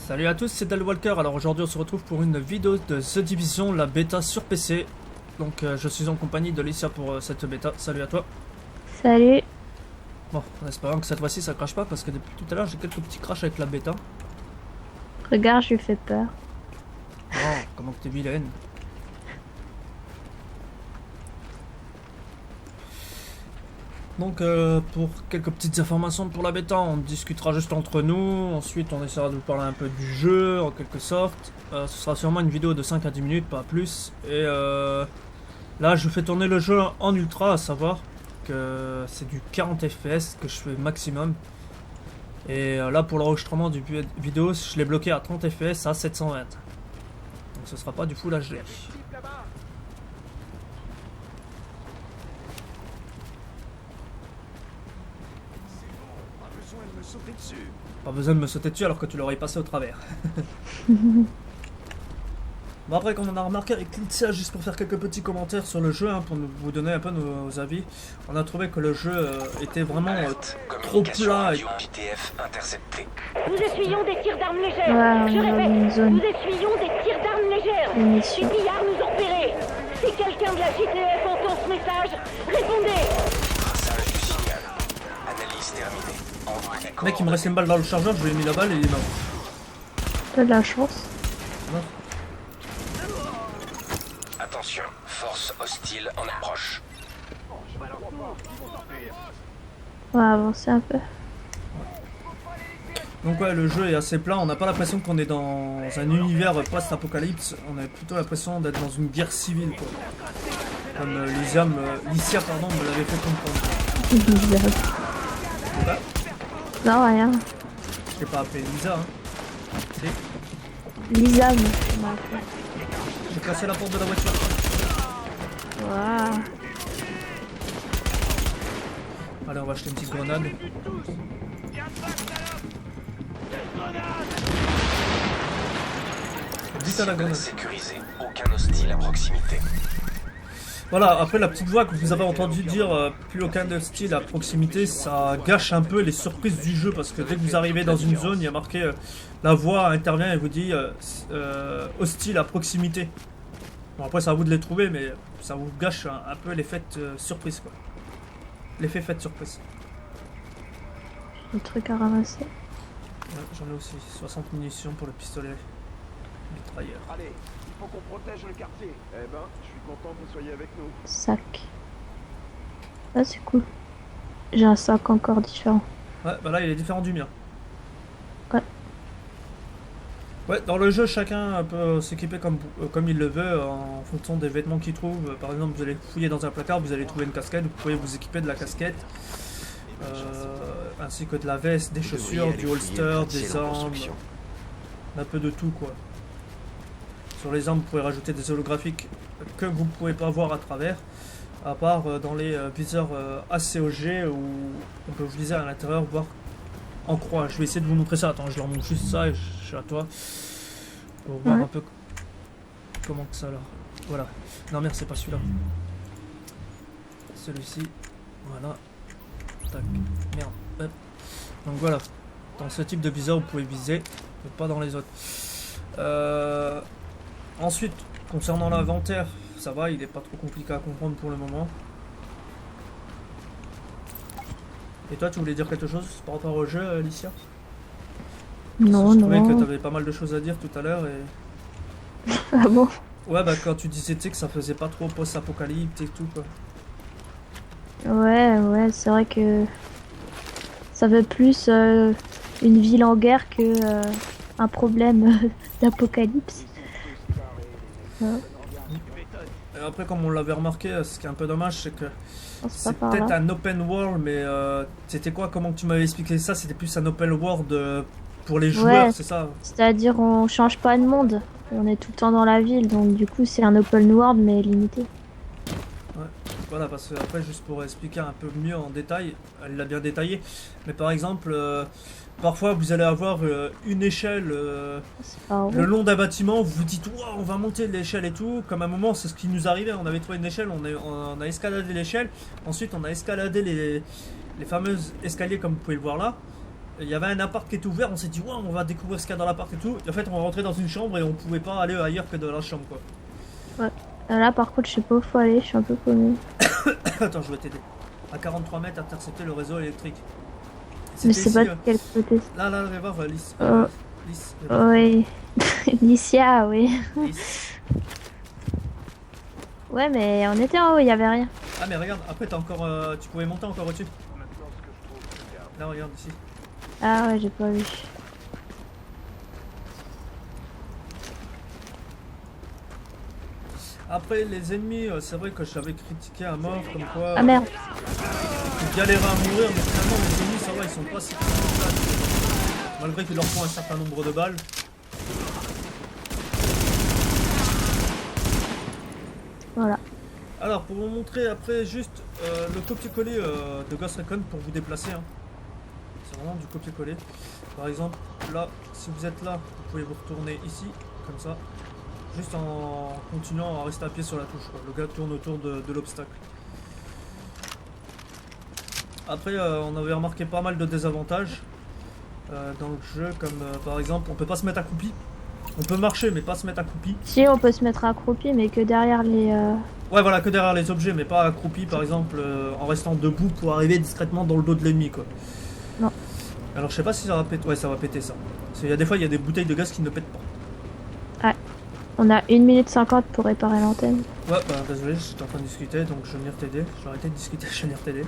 Salut à tous, c'est Dalwalker. Alors aujourd'hui on se retrouve pour une vidéo de The Division, la bêta sur PC. Donc je suis en compagnie de Licia pour cette bêta. Salut à toi. Salut. Bon, en espérant que cette fois-ci ça crache pas parce que depuis tout à l'heure j'ai quelques petits crashs avec la bêta. Regarde, je lui fais peur. Oh, comment que t'es vilaine. Donc pour quelques petites informations pour la bêta, on discutera juste entre nous. Ensuite on essaiera de vous parler un peu du jeu en quelque sorte. Ce sera sûrement une vidéo de 5 à 10 minutes, pas plus. Et là je fais tourner le jeu en ultra, à savoir que c'est du 40 fps que je fais maximum. Et là pour l'enregistrement du vidéo, je l'ai bloqué à 30 fps à 720. Donc ce sera pas du full HD. Pas besoin de me sauter dessus alors que tu l'aurais passé au travers. Bon, après, comme on a remarqué avec Licia, juste pour faire quelques petits commentaires sur le jeu, hein, pour vous donner un peu nos avis, on a trouvé que le jeu était vraiment trop plat. Nous essuyons des tirs d'armes légères. Ouais, Je on est dans répète, une zone. nous essuyons des tirs d'armes légères. On est Les sûr. pillards nous ont repérés. Si quelqu'un de la JTF entend ce message, répondez. Traçage du signal. Analyse terminée. Envoie les Mec, il me reste une balle dans le chargeur, je lui ai mis la balle et il est mort. T'as de la chance. Non. Attention, force hostile en approche. On va avancer un peu. Donc ouais, le jeu est assez plat, on n'a pas l'impression qu'on est dans un univers post-apocalypse, on a plutôt l'impression d'être dans une guerre civile, quoi. Comme Licia me l'avait fait comprendre. Bizarre. Voilà. Non, rien. Je t'ai pas appelé Lisa, hein. Si. Lisam. on m'a appelé. J'ai cassé la porte de la voiture. Waouh. Allez, on va acheter une petite grenade. Vite à la grenade. Sécurisé. Aucun hostile à proximité. Voilà, après la petite voix que vous avez entendu dire plus aucun hostile à proximité, ça gâche un peu les surprises du jeu parce que dès que vous arrivez dans une zone, il y a marqué la voix intervient et vous dit hostile à proximité. Bon, après c'est à vous de les trouver, mais ça vous gâche un peu l'effet surprise, quoi. L'effet fait surprise. Le truc à ramasser. Ouais, j'en ai aussi 60 munitions pour le pistolet mitrailleur. Allez, il faut qu'on protège le quartier. Eh ben, je suis content que vous soyez avec nous. Sac. Ah, c'est cool. J'ai un sac encore différent. Ouais, bah là il est différent du mien. Ouais. Ouais, dans le jeu, chacun peut s'équiper comme il le veut en fonction des vêtements qu'il trouve. Par exemple, vous allez fouiller dans un placard, vous allez trouver une casquette, vous pouvez vous équiper de la casquette, ainsi que de la veste, des chaussures, du holster, des armes, un peu de tout, quoi. Sur les armes, vous pouvez rajouter des holographiques que vous ne pouvez pas voir à travers, à part dans les viseurs ACOG où on peut vous viser à l'intérieur, voir en croix. Je vais essayer de vous montrer ça. Attends, je leur montre juste ça et je suis à toi. Pour voir Ouais. un peu comment que ça là. Voilà. Non merde, c'est pas celui-là. Celui-ci. Voilà. Tac. Merde. Hop. Donc voilà. Dans ce type de viseur, vous pouvez viser, mais pas dans les autres. Ensuite, concernant l'inventaire, ça va, il est pas trop compliqué à comprendre pour le moment. Et toi, tu voulais dire quelque chose par rapport au jeu, Alicia? Non, Je trouvais que non. t'avais pas mal de choses à dire tout à l'heure et... Ah bon? Ouais, bah quand tu disais tu sais, que ça faisait pas trop post-apocalypse et tout, quoi. Ouais, c'est vrai que ça veut plus une ville en guerre que un problème d'apocalypse. Ouais. Et après, comme on l'avait remarqué, ce qui est un peu dommage, c'est que Non, c'est pas par peut-être là. un open world, mais c'était quoi? Comment tu m'avais expliqué ça? C'était plus un open world pour les joueurs, Ouais. c'est ça? C'est-à-dire on change pas de monde, on est tout le temps dans la ville, donc du coup c'est un open world mais limité. Voilà, parce que après, juste pour expliquer un peu mieux en détail, elle l'a bien détaillé, mais par exemple, parfois vous allez avoir une échelle C'est pas le vrai. long d'un bâtiment, vous vous dites wow, on va monter l'échelle et tout. Comme à un moment, c'est ce qui nous arrivait, on avait trouvé une échelle, on a escaladé l'échelle, ensuite on a escaladé les fameux escaliers comme vous pouvez le voir là. il y avait un appart qui était ouvert, on s'est dit ouais, on va découvrir ce qu'il y a dans l'appart et tout. Et en fait, on est rentré dans une chambre et on pouvait pas aller ailleurs que dans la chambre quoi. Là par contre je sais pas où faut aller, je suis un peu paumé. Attends, je vais t'aider. À 43 mètres, intercepter le réseau électrique. Mais C'était c'est pas ici, de quel côté. là, va voir, Lys. Oh. Lys. Oui. Licia, oui. Lys. Ouais mais on était en haut, il y avait rien. Ah mais regarde, après t'as encore, tu pouvais monter encore au-dessus. Maintenant, ce que je trouve, c'est bien. Là regarde ici. Ah ouais j'ai pas vu. Après les ennemis, c'est vrai que je l'avais critiqué à mort comme quoi Ah merde. ils galéraient à mourir, mais finalement les ennemis ça va, ils sont pas si compliqués, malgré qu'ils leur font un certain nombre de balles. Voilà. Alors pour vous montrer après juste le copier-coller de Ghost Recon pour vous déplacer. Hein. C'est vraiment du copier-coller. Par exemple là, si vous êtes là, vous pouvez vous retourner ici, comme ça. Juste en continuant à rester à pied sur la touche. Quoi. Le gars tourne autour de l'obstacle. Après on avait remarqué pas mal de désavantages dans le jeu, comme par exemple on peut pas se mettre accroupi. On peut marcher mais pas se mettre accroupi. Si on peut se mettre accroupi mais que derrière les... Ouais voilà, que derrière les objets mais pas accroupi par exemple en restant debout pour arriver discrètement dans le dos de l'ennemi quoi. Non. Alors je sais pas si ça va péter. Ouais ça va péter ça. Parce qu'il y a des fois il y a des bouteilles de gaz qui ne pètent pas. On a 1 minute 50 pour réparer l'antenne. Ouais bah désolé, j'étais en train de discuter donc je vais venir t'aider. Je vais arrêter de discuter, je vais venir t'aider.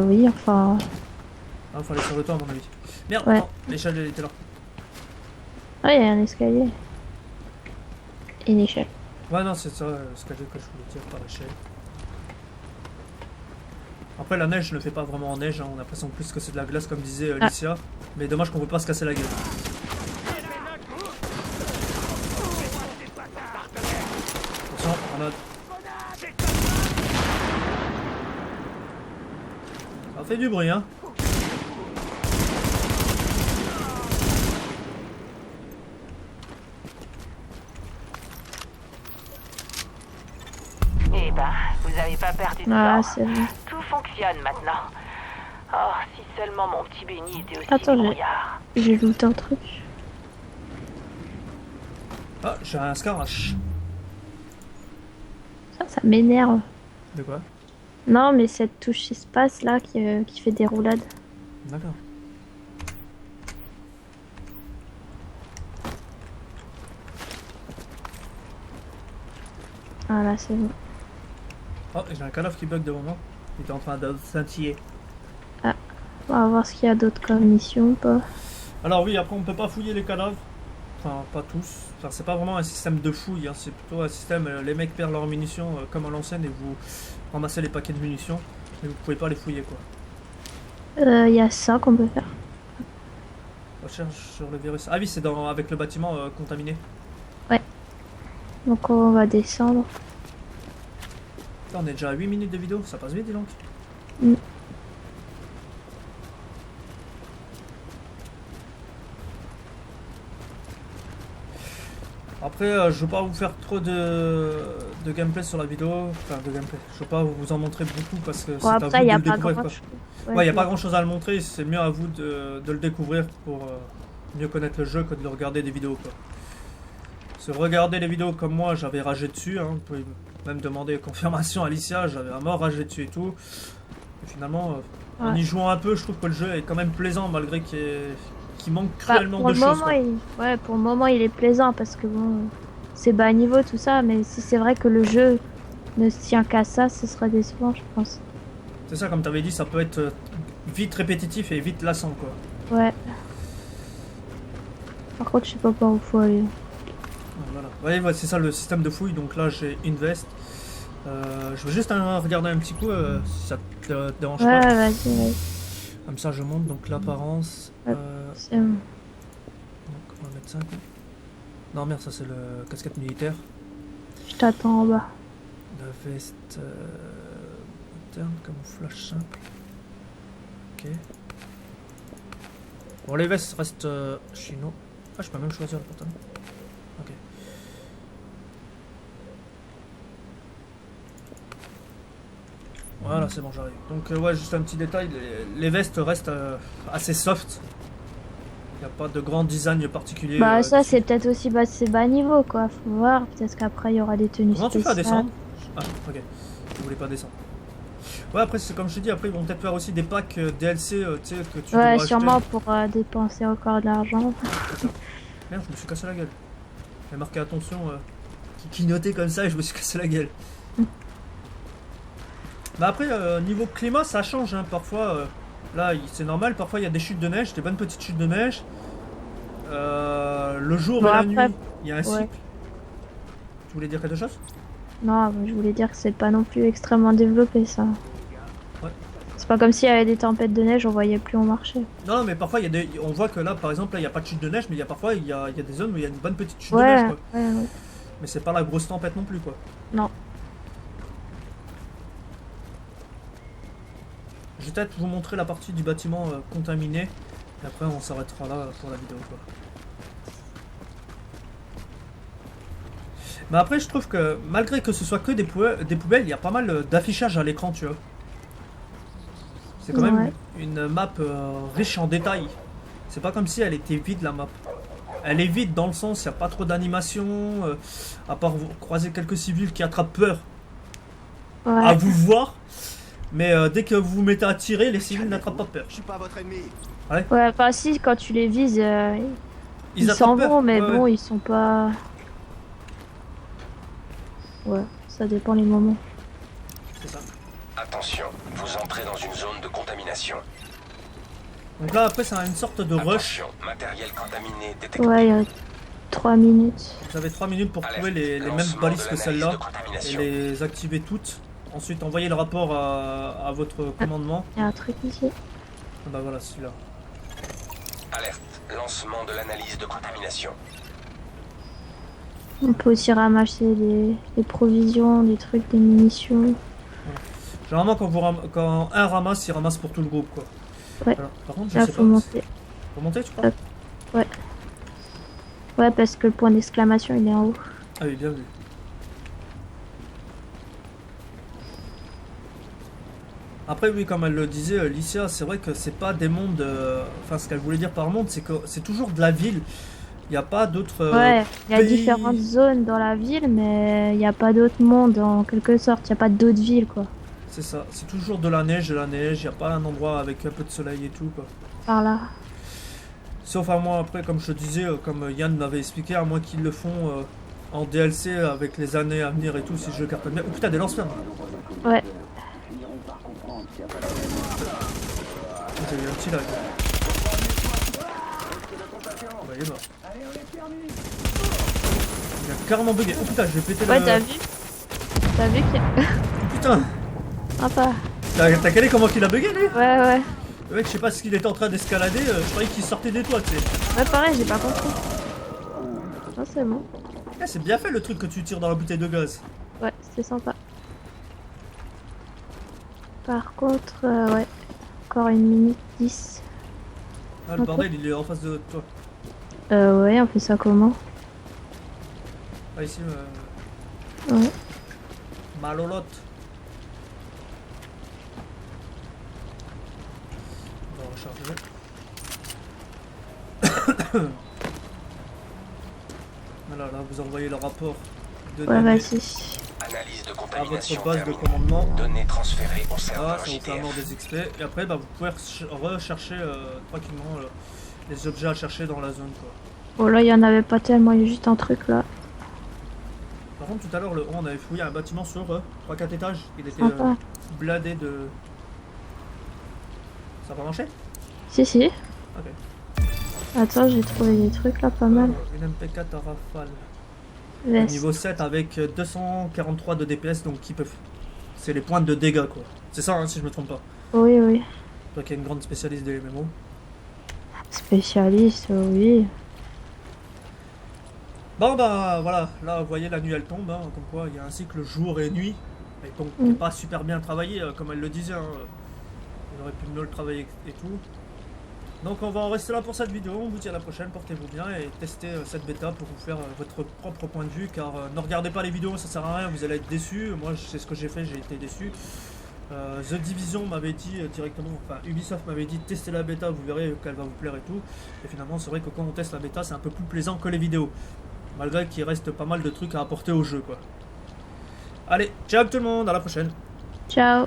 Oui enfin... Ah, faut aller sur le toit à mon avis. Merde, Ouais. attends, l'échelle elle était là. Ah il y a un escalier. Et une échelle. Ouais non c'est ça, ce que je voulais dire par l'échelle. Après la neige je le fais pas vraiment en neige, hein. On a l'impression plus que c'est de la glace comme disait Licia. Mais dommage qu'on peut pas se casser la gueule. Attention, grenade. Ça fait du bruit hein. Eh ben, vous avez pas perdu de Ah temps. c'est bon. Tout fonctionne maintenant. Oh, si seulement mon petit Benny était aussi Attends, débrouillard. J'ai looté un truc. Ah, j'ai un Scarache. Ça m'énerve. De quoi? Non mais cette touche espace là qui fait des roulades. D'accord. Ah là c'est bon. Oh, j'ai un cadavre qui bug devant moi. Il est en train de scintiller. On va voir ce qu'il y a d'autre comme mission ou pas. Alors oui, après on peut pas fouiller les cadavres. Enfin, pas tous. Enfin, c'est pas vraiment un système de fouille, hein. C'est plutôt un système, les mecs perdent leurs munitions comme à l'ancienne et vous ramassez les paquets de munitions. Mais vous pouvez pas les fouiller quoi. Il y a ça qu'on peut faire. Recherche sur le virus. Ah oui, c'est dans avec le bâtiment contaminé. Donc on va descendre. Là, on est déjà à 8 minutes de vidéo, ça passe vite dis donc. Mm. Après, je veux pas vous faire trop de gameplay sur la vidéo. Enfin, de gameplay. Je veux pas vous en montrer beaucoup parce que Bon c'est à après vous il y de a le pas découvrir. grand Quoi. chose. Ouais, y a pas grand chose à le montrer, c'est mieux à vous de le découvrir pour mieux connaître le jeu que de regarder des vidéos quoi. Se regarder les vidéos comme moi, j'avais ragé dessus, hein. Vous pouvez même demander confirmation à Alicia, j'avais à mort ragé dessus et tout. Et finalement, en Ouais. y jouant un peu, je trouve que le jeu est quand même plaisant malgré qu'il manque Bah, cruellement pour de le choses. moment, Quoi. pour le moment il est plaisant parce que bon c'est bas niveau tout ça, mais si c'est vrai que le jeu ne se tient qu'à ça, ce serait décevant je pense. C'est ça, comme tu avais dit, ça peut être vite répétitif et vite lassant quoi. Ouais. Par contre je sais pas par où faut aller. Voilà. Ouais, c'est ça le système de fouille. Donc là, j'ai une veste. Je veux juste regarder un petit coup si ça te dérange Ouais pas. vas-y. Comme ça, je monte. Donc l'apparence. Ouais. C'est bon. Donc on va mettre ça. Non, merde, ça c'est le casquette militaire. Je t'attends en bas. La veste interne, camouflage simple. Ok. Bon, les vestes restent chino. Ah, je peux même choisir le pantalon. Ok. Voilà, c'est bon, j'arrive. Donc ouais, juste un petit détail, les vestes restent assez soft. Il n'y a pas de grand design particulier. Bah ça dessus. c'est peut-être aussi c'est bas niveau quoi, faut voir, peut-être qu'après il y aura des tenues Comment tu fais à spéciales. descendre? Ah, ok. Je voulais pas descendre. Ouais, après, c'est comme je te dis, après, ils vont peut-être faire aussi des packs DLC, tu sais, que tu Ouais, dois sûrement acheter. pour dépenser encore de l'argent. Merde, je me suis cassé la gueule. J'ai marqué attention, qui clignotait comme ça et je me suis cassé la gueule. Bah après, niveau climat, ça change, hein. Parfois, là, c'est normal, parfois il y a des chutes de neige, des bonnes petites chutes de neige. Le jour Bon, et la après, nuit, il y a un ouais. cycle. Tu voulais dire quelque chose? Non, je voulais dire que c'est pas non plus extrêmement développé ça. Ouais. C'est pas comme s'il y avait des tempêtes de neige, on voyait plus on marchait. Non, mais parfois, on voit que là, par exemple, là, il n'y a pas de chute de neige, mais parfois, il y a des zones où il y a une bonne petite chute de Ouais, neige, quoi. ouais, ouais. Mais c'est pas la grosse tempête non plus, quoi. Non. Je vais peut-être vous montrer la partie du bâtiment contaminé. Et après, on s'arrêtera là pour la vidéo, quoi. Mais après, je trouve que malgré que ce soit que des poubelles, il y a pas mal d'affichage à l'écran, tu vois. C'est quand même Ouais. une map riche en détails. C'est pas comme si elle était vide, la map. Elle est vide dans le sens, il n'y a pas trop d'animation, à part vous croiser quelques civils qui attrapent peur à Ouais. vous voir. Mais dès que vous vous mettez à tirer, les civils n'attrapent pas peur. Je suis pas votre ennemi. Ouais, enfin si, quand tu les vises, ils attrapent s'en peur. vont, mais Ouais, bon, ouais. ils sont pas... Ouais, ça dépend les moments. C'est ça. Attention, vous entrez dans une zone de contamination. Donc là, après, c'est une sorte de rush. Attention, matériel contaminé détecté. Ouais, il y a 3 minutes. Vous avez 3 minutes pour Alerte. trouver les mêmes Lancement balises de que l'analyse celle-là de et contamination. les activer toutes. Ensuite, envoyer le rapport à votre commandement. Il y a un truc ici. Ah bah voilà, celui-là. Alerte, lancement de l'analyse de contamination. On peut aussi ramasser des provisions, des trucs, des munitions. Généralement, quand un ramasse, il ramasse pour tout le groupe, quoi. Ouais. Alors, par contre, je Là, sais faut pas. monter. Faut monter, tu crois? Ouais, parce que le point d'exclamation, il est en haut. Ah oui, bien vu. Après, oui, comme elle le disait, Licia, c'est vrai que c'est pas des mondes. Enfin, ce qu'elle voulait dire par monde, c'est que c'est toujours de la ville. Il n'y a pas d'autres. Ouais, il y a pays. différentes zones dans la ville, mais il n'y a pas d'autre monde en quelque sorte. Il n'y a pas d'autres villes, quoi. C'est ça, c'est toujours de la neige. Il n'y a pas un endroit avec un peu de soleil et tout, quoi. Par là. Sauf à moi, après, comme je te disais, comme Yann m'avait expliqué, à moins qu'ils le font en DLC avec les années à venir et tout, si je cartonne bien. Oh putain, des lance-flammes! Ouais. J'ai eu un petit lag. Bah, il est mort. Il a carrément bugué. Oh putain, je vais péter Ouais, le. t'as vu? T'as vu qu'il y a... Oh putain! Sympa. T'as calé comment qu'il a bugué lui? Ouais, ouais. Le mec, je sais pas ce qu'il était en train d'escalader, je croyais qu'il sortait des toits, tu sais. Ouais, pareil, j'ai pas compris. Non, c'est bon. Eh, c'est bien fait le truc que tu tires dans la bouteille de gaz. Ouais, c'était sympa. Par contre, ouais. Encore 1 minute 10. Ah, le Ok. bordel, il est en face de toi. Ouais, on fait ça comment? Ah, ici, Ouais. malolote. On va recharger. Voilà, là, vous envoyez le rapport de Ouais, données vas-y. Analyse de à contamination votre base de terminée. commandement. Données transférées au Ah, serveur ça vous fait JDF. avoir des XP. Et après, bah, vous pouvez rechercher tranquillement les objets à chercher dans la zone, quoi. Bon, là, il y en avait pas tellement, il y a juste un truc là. Par contre, tout à l'heure, on avait fouillé un bâtiment sur 3-4 étages. Il était Sympa. blindé de. Ça va marcher? Si, si. Ok. Attends, j'ai trouvé des trucs là, pas mal. Une MP4 à rafale. Veste. Niveau 7 avec 243 de DPS, donc qui peuvent. C'est les points de dégâts, quoi. C'est ça, hein, si je me trompe pas. Oui, oui. Toi qui es une grande spécialiste des MMO. Spécialiste, oui. Bon, bah voilà, là, vous voyez, la nuit elle tombe, hein, comme quoi il y a un cycle jour et nuit. Et donc, pas super bien travaillé, comme elle le disait. Hein. Il aurait pu mieux le travailler et tout. Donc, on va en rester là pour cette vidéo. On vous dit à la prochaine, portez-vous bien et testez cette bêta pour vous faire votre propre point de vue. Car ne regardez pas les vidéos, ça sert à rien, vous allez être déçus. Moi, c'est ce que j'ai fait, j'ai été déçu. The Division m'avait dit directement, enfin Ubisoft m'avait dit testez la bêta, vous verrez qu'elle va vous plaire et tout. Et finalement c'est vrai que quand on teste la bêta c'est un peu plus plaisant que les vidéos. Malgré qu'il reste pas mal de trucs à apporter au jeu quoi. Allez, ciao tout le monde, à la prochaine. Ciao.